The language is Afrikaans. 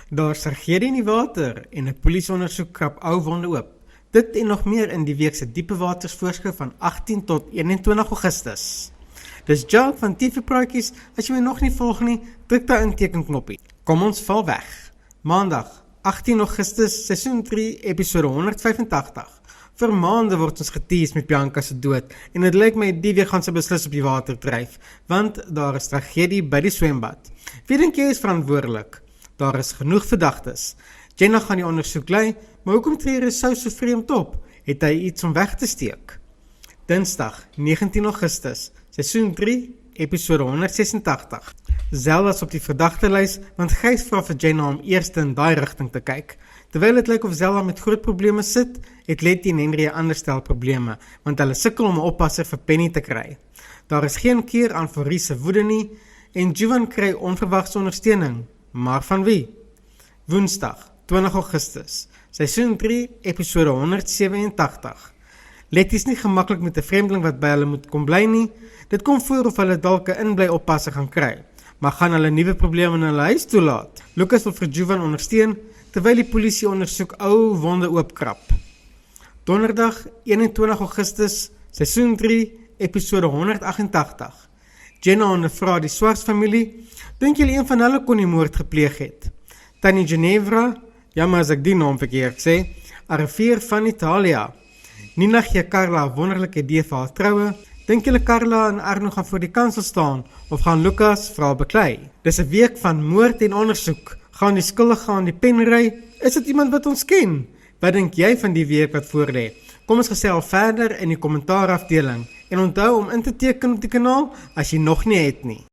Daar's tragedie in die water en 'n polisieondersoek krap ou wonde oop. Dit en nog meer in die week se diepe waters voorskrif van 18 tot 21 Augustus. Dis Jacques van TV Praatjies. As jy my nog nie volg nie, druk daai intekenknoppie. Kom ons val weg. Maandag, 18 Augustus, seisoen 3, episode 185. Vir maande word ons getees met Bianca se dood en dit lyk my die week gaan sy beslis op die water dryf, want daar is tragedie by die swembad. Wie dink jy is verantwoordelik? Daar is genoeg verdagtes. Jenna gaan die ondersoek lei, maar hoekom tree Rousseau so vreemd op? Het hy iets om weg te steek? Dinsdag, 19 Augustus, seisoen 3, episode 186. Zelda is op die verdagtelys, want Gys vra vir Jenna om eers in daai rigting te kyk. Terwyl dit lyk of Zelda met groot probleme sit, het Letty en Henry 'n ander stel probleme, want hulle sukkel om 'n oppasser vir Penny te kry. Daar is geen keer aan Fourie se woede nie, en Juwan kry onverwagse ondersteuning. Maar van wie? Woensdag, 20 Augustus, seisoen 3, episode 187. Letty is nie gemaklik met 'n vreemdeling wat by hulle moet kom bly nie. Dit kom voor of hulle dalk 'n inbly oppasser gaan kry, maar gaan hulle nuwe probleme in hulle huis toelaat. Lucas wil vir Juwan ondersteun, terwyl die polisie ondersoek ou wonde oopkrap. Donderdag, 21 Augustus, seisoen 3, episode 188. Jenna ondervra die Swarts familie. Dink julle een van hulle kon die moord gepleeg het? Tannie Ginevra, jammer as ek die naam verkeerd sê, arriveer van Italië. Nina gee Carla 'n wonderlike idee vir haar troue. Dink julle Carla en Arno gaan voor die kansel staan, of gaan Lucas vra beklei? Dis 'n week van moord en ondersoek. Gaan die skuldige aan die pen ry? Is dit iemand wat ons ken? Wat dink jy van die week wat voorlê? Kom ons gesels verder in die kommentaarafdeling. En onthou om in te teken op die kanaal as jy nog nie het nie.